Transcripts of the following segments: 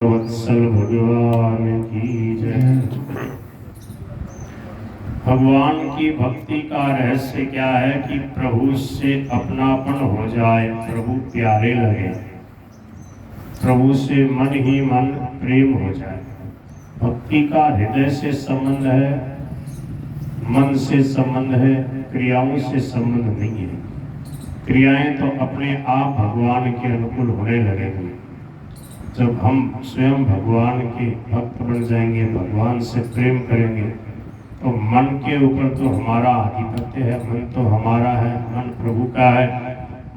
वत्सल भगवान की जय। भगवान की भक्ति का रहस्य क्या है कि प्रभु से अपनापन हो जाए, प्रभु प्यारे लगे, प्रभु से मन ही मन प्रेम हो जाए। भक्ति का हृदय से संबंध है, मन से संबंध है, क्रियाओं से संबंध नहीं है। क्रियाएं तो अपने आप भगवान के अनुकूल होने लगेंगी। जब हम स्वयं भगवान के भक्त बन जाएंगे, भगवान से प्रेम करेंगे, तो मन के ऊपर तो हमारा आधिपत्य है। मन तो हमारा है, मन प्रभु का है।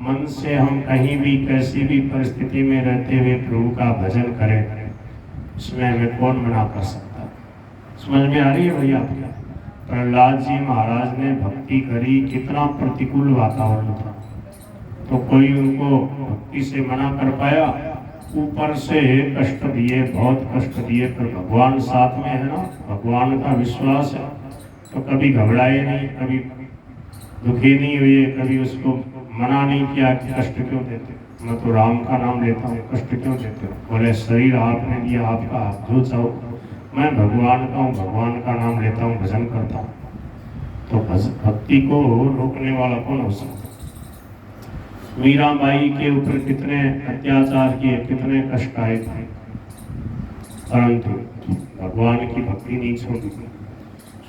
मन से हम कहीं भी कैसी भी परिस्थिति में रहते हुए प्रभु का भजन करें, इसमें हमें कौन मना कर सकता। समझ में आ रही है भैया? प्रहलाद जी महाराज ने भक्ति करी, कितना प्रतिकूल वातावरण था, तो कोई उनको भक्ति से मना कर पाया? ऊपर से कष्ट दिए, बहुत कष्ट दिए, पर भगवान साथ में है ना, भगवान का विश्वास है, तो कभी घबराए नहीं, कभी दुखी नहीं हुए, कभी उसको मना नहीं किया कि कष्ट क्यों देते, मैं तो राम का नाम लेता हूँ, कष्ट क्यों देते हो? बोले शरीर आपने दिया, आपका आप जो चाहो, मैं भगवान का हूँ, भगवान का नाम लेता हूँ, भजन करता हूँ। तो भक्ति को रोकने वाला कौन हो सकता? मीराबाई के ऊपर कितने अत्याचार किए, कितने कष्ट आए थे, परंतु भगवान की भक्ति नहीं छोड़ी।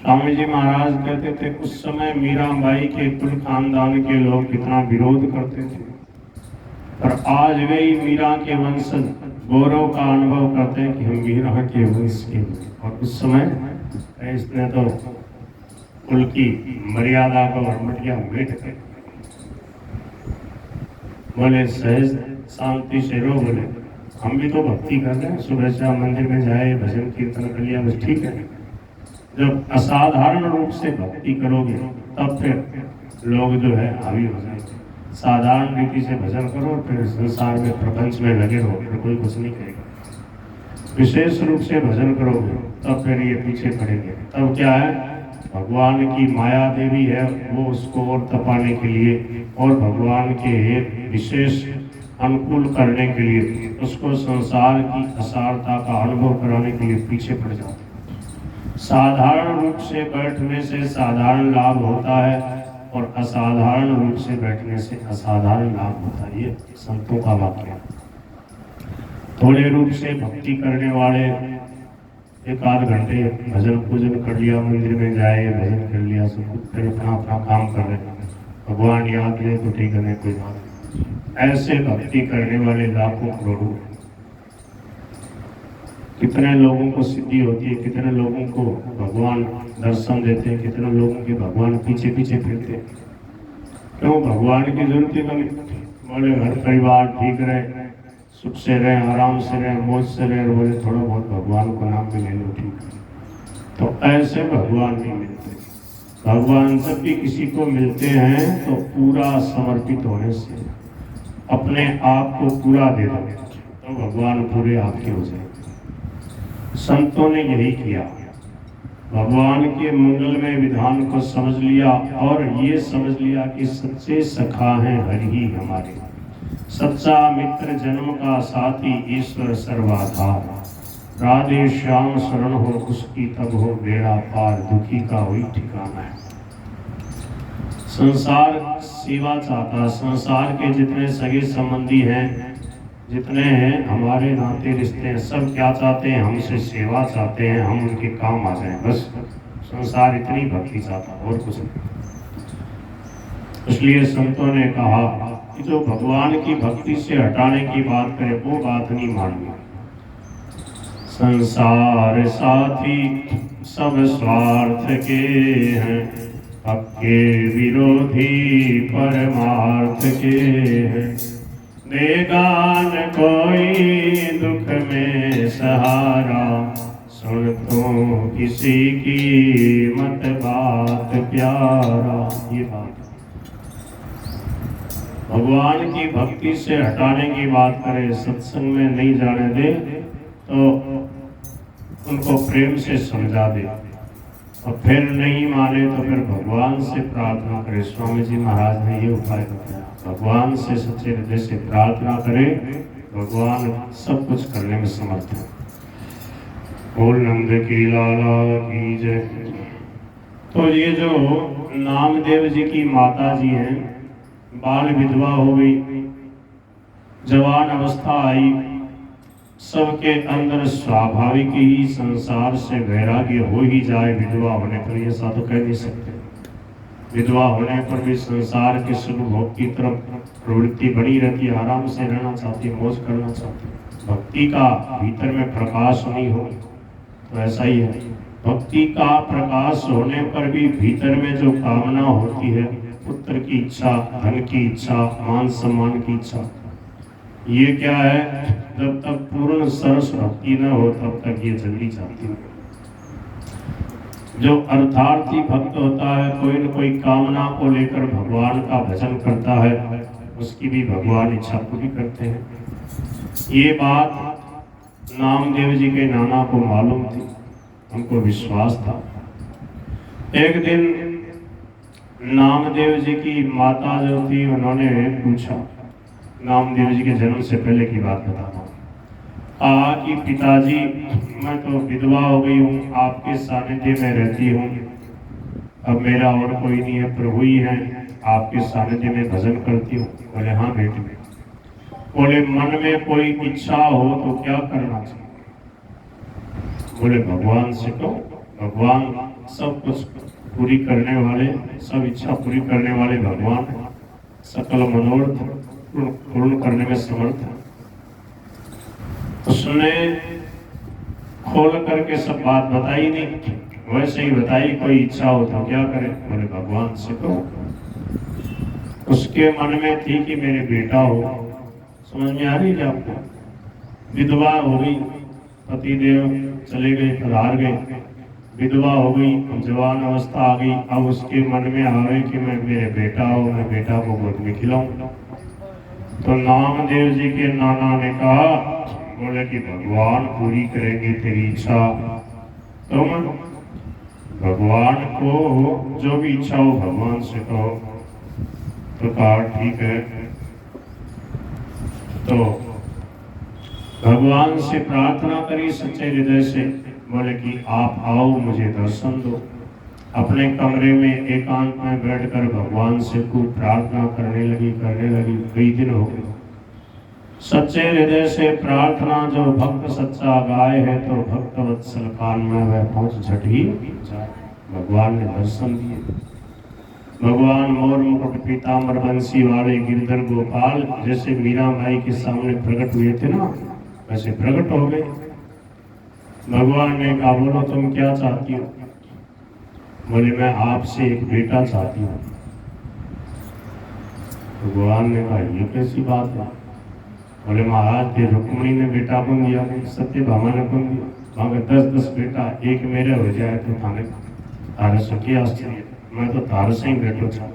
स्वामी जी महाराज कहते थे उस समय मीराबाई के कुल खानदान के लोग कितना विरोध करते थे, पर आज वे मीरा के वंशज गौरव का अनुभव करते हैं कि हम मीरा के वंश के। और उस समय इसने तो कुल की मर्यादा को हरमटिया मेट कर, बोले सहज शांति से रो, बोले हम भी तो भक्ति कर रहे हैं, सुबह शाम मंदिर में जाए, भजन कीर्तन कर लिया, बस ठीक है। जब असाधारण रूप से भक्ति करोगे तब फिर लोग जो है हावी हो जाएंगे। साधारण रीति से भजन करो, फिर संसार में प्रपंच में लगे रहो, फिर कोई कुछ नहीं करेगा। विशेष रूप से भजन करोगे तब फिर ये पीछे पड़ेंगे। तब क्या है, भगवान की माया देवी है, वो उसको और तपाने के लिए और भगवान के विशेष अनुकूल करने के लिए, उसको संसार की असारता का अनुभव कराने के लिए पीछे पड़ जाते। साधारण रूप से बैठने से साधारण लाभ होता है और असाधारण रूप से बैठने से असाधारण लाभ होता है। ये संतों का वाक्य है। थोड़े रूप से भक्ति करने वाले एक आध घंटे भजन पूजन कर लिया, मंदिर में जाए, भजन कर लिया, सब फिर अपना अपना काम कर रहे, भगवान याद ले तो ठीक है, कोई बात। ऐसे भक्ति करने वाले लाखों करोड़ों, कितने लोगों को सिद्धि होती है, कितने लोगों को भगवान दर्शन देते हैं, कितने लोगों के भगवान पीछे पीछे फिरते हैं। क्यों? भगवान की जरूरत है। बोले घर परिवार ठीक रहे, सुख से रहे, आराम से रहे, मौज से रहे, बोले थोड़ा बहुत भगवान को नाम भी ले लो, ठीक। तो ऐसे भगवान नहीं मिलते। भगवान जब भी किसी को मिलते हैं तो पूरा समर्पित होने से, अपने आप को पूरा दे दो, तो भगवान पूरे आपके हो जाए। संतों ने यही किया, भगवान के मंगलमय विधान को समझ लिया और ये समझ लिया कि सच्चे सखा हैं हरि ही हमारे, सच्चा मित्र जन्म का साथी ईश्वर सर्वाधार, राधे श्याम शरण हो उसकी तब हो बेड़ा पार, दुखी का वही ठिकाना है। संसार सेवा चाहता, संसार के जितने सगे संबंधी हैं, जितने हैं हमारे नाते रिश्ते हैं, सब क्या चाहते हैं? हमसे सेवा चाहते हैं, हम उनके काम आ जाएं, बस। संसार इतनी भक्ति चाहता, और कुछ नहीं। इसलिए संतों ने कहा कि जो भगवान की भक्ति से हटाने की बात करे वो बात नहीं माननी। संसार साथी सब स्वार्थ के हैं, पक्के विरोधी परमार्थ के हैं, देगा न कोई दुख में सहारा, सुन तो किसी की मत बात प्यारा। ये बात भगवान की भक्ति से हटाने की बात करें, सत्संग में नहीं जाने दे तो उनको प्रेम से समझा दे, और फिर नहीं माने तो फिर भगवान से प्रार्थना करे। स्वामी जी महाराज ने ये उपाय बताया, भगवान से सच्चे हृदय से प्रार्थना करें, भगवान सब कुछ करने में समर्थ है। बोल नंद की लाला की जय। तो ये जो नामदेव जी की माता जी हैं, बाल विधवा हो गई, जवान अवस्था आई, सबके अंदर स्वाभाविक ही संसार से वैराग्य हो ही जाए विधवा होने पर, ये ऐसा तो कह नहीं सकते। विधवा होने पर भी संसार के सुख भोग की तरफ प्रवृत्ति बनी रहती है, आराम से रहना चाहती है, मौज करना चाहती है। भक्ति का भीतर में प्रकाश नहीं हो तो ऐसा ही है। भक्ति का प्रकाश होने पर भी भीतर में जो कामना होती है, पुत्र की इच्छा, धन की इच्छा, मान सम्मान की इच्छा, ये क्या है, जब तक पूर्ण सरस भक्ति न हो तब तक ये जल्दी जाती है। जो अर्थार्थी भक्त होता है, कोई न कोई कामना को लेकर भगवान का भजन करता है, उसकी भी भगवान इच्छा पूरी करते हैं। ये बात नामदेव जी के नाना को मालूम थी, उनको विश्वास था। एक दिन नामदेव जी की माता जो थी, उन्होंने पूछा, नामदेव जी के जन्म से पहले की बात बताता हूँ, कहा कि पिताजी मैं तो विधवा हो गई हूँ, आपके सानिध्य में रहती हूँ, अब मेरा और कोई नहीं है, प्रभु ही है, आपके सानिध्य में भजन करती हूँ। बोले हाँ बेटी। बोले मन में कोई इच्छा हो तो क्या करना चाहिए? बोले भगवान से कहो, भगवान सब कुछ पूरी करने वाले, सब इच्छा पूरी करने वाले भगवान, सकल मनोरथ पूर्ण करने में समर्थ है। उसने खोल करके सब बात बताई नहीं, वैसे ही बताई, कोई इच्छा हो तो क्या करे? बोले भगवान से कहो। उसके मन में थी कि मेरे बेटा हो। समझ में आ रही है आपको? विधवा हो गई, पतिदेव चले गए, पधार गए, विधवा हो गई, जवान अवस्था आ गई, अब उसके मन में आ रही कि मैं मेरे बेटा हो, मैं बेटा को गोद में खिलाऊं। तो नामदेव जी के नाना ने कहा, बोले कि भगवान पूरी करेंगे तेरी इच्छा, तो भगवान को जो भी इच्छा हो भगवान से कहो। तो कहा ठीक है। तो भगवान से प्रार्थना करी सच्चे हृदय से, बोले कि आप आओ, मुझे दर्शन दो। अपने कमरे में एकांत में बैठकर भगवान से खूब प्रार्थना करने लगी। कई दिन हो गए। सच्चे हृदय से प्रार्थना जो भक्त सच्चा गाय है, तो भक्त वत्सल कान में वह पहुंच झट ही जाए। भगवान ने दर्शन दिए। भगवान मोर मुकुट पीताम्बर बंसी वाले गिरधर गोपाल जैसे मीरा माई के सामने प्रकट हुए थे ना, वैसे प्रकट हो गए। भगवान ने कहा, बोलो तुम क्या चाहती हो? बोले मैं आपसे एक बेटा चाहती हूँ। भगवान ने कहा, ये कैसी बात है? बोले महाराज, ये रुक्मिणी ने बेटा बन दिया, सत्यभामा ने बन दिया, मगर 10-10 बेटा, एक मेरे हो जाए तो तारे से क्या आश्चर्य, मैं तो तारे से ही बेटो था।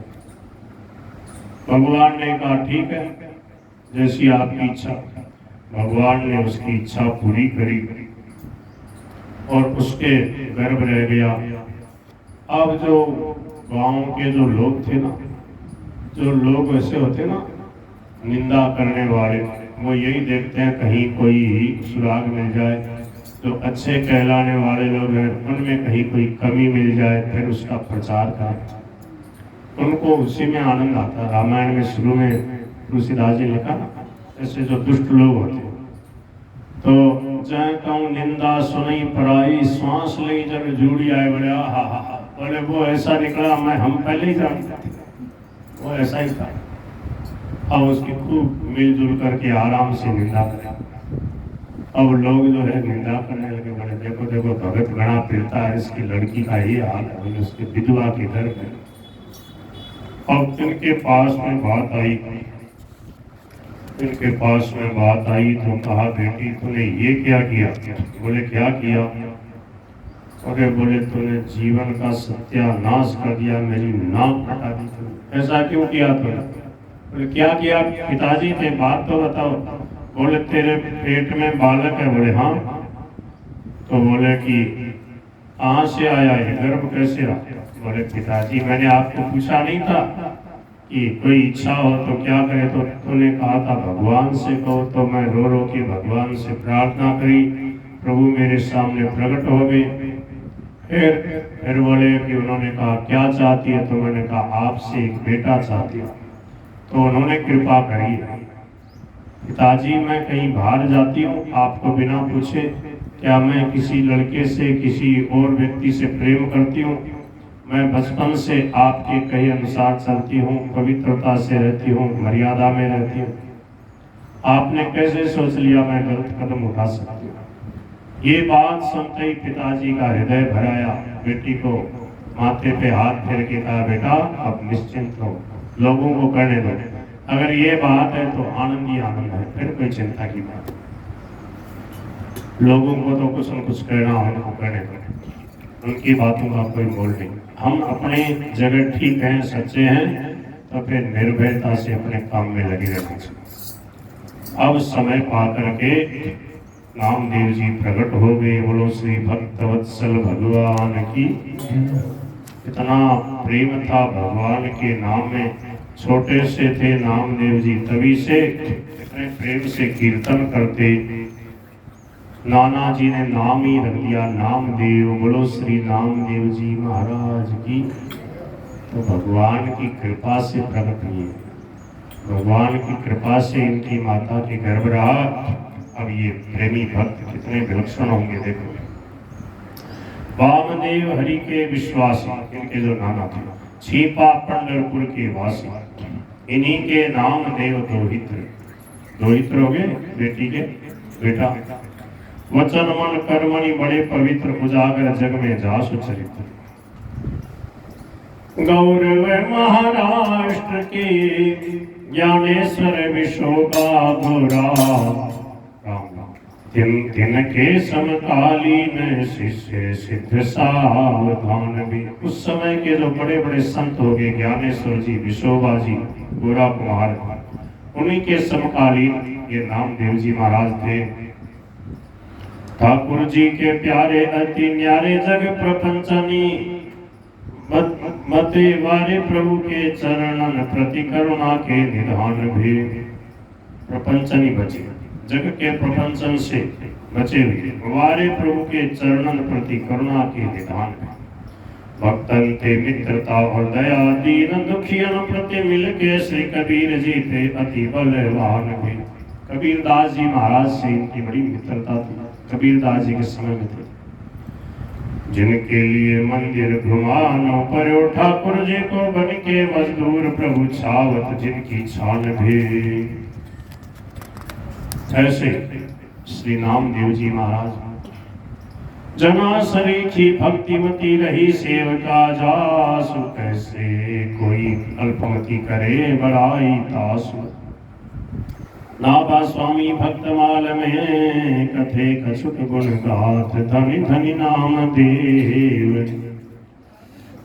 भगवान ने कहा ठीक है, जैसी आपकी इच्छा। भगवान ने उसकी इच्छा पूरी करी और उसके गर्भ रह गया। अब जो गांव के जो लोग थे ना, जो लोग वैसे होते ना निंदा करने वाले, वो यही देखते हैं कहीं कोई सुराग मिल जाए। जो अच्छे कहलाने वाले लोग हैं उनमें कहीं कोई कमी मिल जाए, फिर उसका प्रचार करें। उनको उसी में आनंद आता है। रामायण में शुरू में तुलसीदास जी लिखा ना, ऐसे जो दुष्ट लोग होते हैं, तो जय कहूँ निंदा सुनई पराई, श्वास लई जन जूड़ी आए। बोले हा, बोले वो ऐसा निकला, हम पहले ही जानते थे, वो ऐसा ही था। अब उसकी खूब मिलजुल करके आराम से निंदा करें। अब लोग जो है निंदा करने लगे, बोले देखो देखो भगत गणा फिरता है, इसकी लड़की का ये हाल है, बोले उसके विधवा के घर में। अब इनके पास में बात आई, इनके पास में बात आई तो कहा, बेटी तूने ये क्या किया? बोले क्या किया? अरे बोले तूने जीवन का सत्यानाश कर दिया, मेरी नाक कटा दी तूने। ऐसा क्यों किया तूने? बोले क्या किया पिताजी ने, बात तो बताओ। बोले तेरे पेट में बालक है। बोले हाँ। तो बोले कि कहाँ से आया ये, गर्भ कैसे आया? बोले पिताजी मैंने आपको पूछा नहीं था, कि कोई इच्छा हो तो क्या करे, तो तूने कहा था भगवान से कहो, तो मैं रो रो के भगवान से प्रार्थना करी, प्रभु मेरे सामने प्रकट हो गए। फिर बोले कि उन्होंने कहा क्या चाहती है, तो मैंने कहा आपसे एक बेटा चाहती हूँ। तो उन्होंने कृपा करी, पिताजी मैं कहीं बाहर जाती हूँ, आपको बिना पूछे क्या मैं किसी लड़के से किसी और व्यक्ति से प्रेम करती हूँ? मैं बचपन से आपके कहे अनुसार चलती हूँ, पवित्रता से रहती हूँ, मर्यादा में रहती हूँ। आपने कैसे सोच लिया मैं गलत कदम उठा सकती हूँ? ये बात सुनते ही पिताजी का हृदय भराया, बेटी को माथे पे हाथ फेर के कहा बेटा अब निश्चिंत हो, लोगों को करने दो, अगर ये बात है तो आनंद ही आनंद है, फिर कोई चिंता की बात। लोगों को तो कुछ न कुछ कहना हो, उनको कहने दो, उनकी बातों का कोई मोल नहीं। हम अपने जगह ठीक हैं, सच्चे हैं, तो फिर निर्भयता से अपने काम में लगे रहना चाहिए। अब समय पा करके नामदेव जी प्रकट हो गए। बोलो श्री भक्तवत्सल भगवान की। इतना प्रेम था भगवान के नाम में, छोटे से थे नामदेव जी, तभी से इतने प्रेम से कीर्तन करते। नाना जी ने नाम ही रख दिया नामदेव। बोलो श्री नामदेव जी महाराज की। तो भगवान की कृपा से प्रकट हुए, भगवान की कृपा से इनकी माता के गर्भ रहा। अब ये प्रेमी भक्त कितने विलक्षण होंगे देखो। वामदेव हरि के विश्वासी, इनके जो नाना थे, छिपा पंढरपुर के वासी, इन्हीं के नाम देव दोहित्र। दोहित्र हो गए बेटी के बेटा। वचन मन कर्मणि बड़े पवित्र, उजागर जग में जासु चरित्र। गौरव महाराष्ट्र के ज्ञानेश्वर विशोका घोरा। दिन के समकालीन शिष्य सिद्ध सावधान भी। उस समय के जो बड़े बड़े संत हो गए, ज्ञानेश्वर जी, विशोबा जी, गोरा कुमार, उन्हीं के समकालीन ये नामदेव जी महाराज थे। ठाकुर जी के प्यारे अति न्यारे, जग प्रपंचनी मते वारे, प्रभु के चरणन प्रति करुणा के निधान भी। प्रपंचनी बचे, जग के प्रपंचन से बचे हुए, वारे प्रभु के चरणन प्रति करुणा के निधान। भक्तन ते मित्रता और दया, दीन दुखियन प्रति मिल के श्री कबीर जी थे अति बलवान भी। कबीरदास जी महाराज से इनकी बड़ी मित्रता थी, कबीरदास जी के समय में थे। जिनके लिए मंदिर घुमानो पर ठाकुर जी को बन के मजदूर, प्रभु छावत जिनकी छान भी। ऐसे श्री नामदेव जी महाराज जना सरीखी भक्तिमती रही, सेवका जासु कैसे कोई अल्पमति करे बड़ाई तासु। नाभा स्वामी भक्तमाल में कथे कछुक गुण गाथ, धनि धनि नाम देव।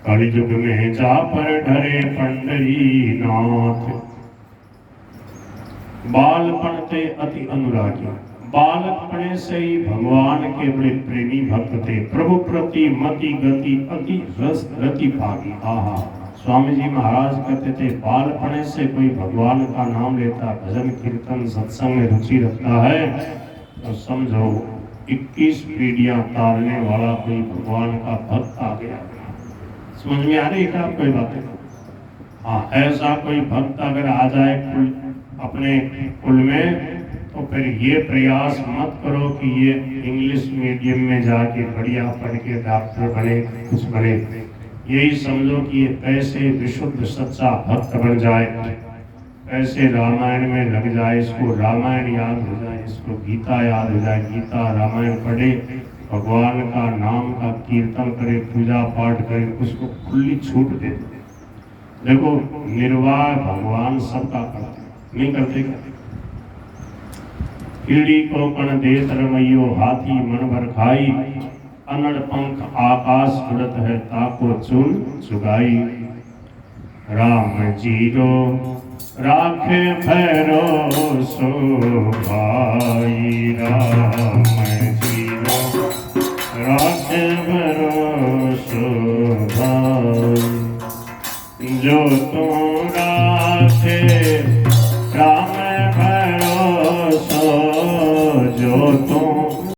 कलयुग में जा पर ढरे पंडरी नाथ। बालपन ते अति अनुरागी, बालपने से ही भगवान के बड़े प्रेमी भक्त थे। प्रभु प्रति मति गति अति रस रति भागी। आहा, स्वामी जी महाराज कहते थे बालपने से कोई भगवान का नाम लेता, भजन कीर्तन सत्संग में रुचि रखता है, तो समझो 21 पीढ़ियां तारने वाला कोई भगवान का भक्त आ गया। समझ में आ रही है कोई बात? हाँ, ऐसा कोई भक्त अगर आ जाए अपने कुल में, तो फिर ये प्रयास मत करो कि ये इंग्लिश मीडियम में जाके बढ़िया पढ़ के डॉक्टर बने, कुछ बने। यही समझो कि ये कैसे विशुद्ध सच्चा भक्त बन जाए, कैसे रामायण में लग जाए, इसको रामायण याद हो जाए, इसको गीता याद हो जाए, गीता रामायण पढ़े, भगवान का नाम का कीर्तन करे, पूजा पाठ करे, उसको खुली छूट दे। देखो निर्वाह भगवान सबका करते, नहीं करते क्या? कीड़ी को कण देत रमैयो, हाथी मन भर खाई। अनड़ पंख आकाश उड़त है, ताको चुन चुगाई। राम जीरो राखे भैरो सो भाई, राम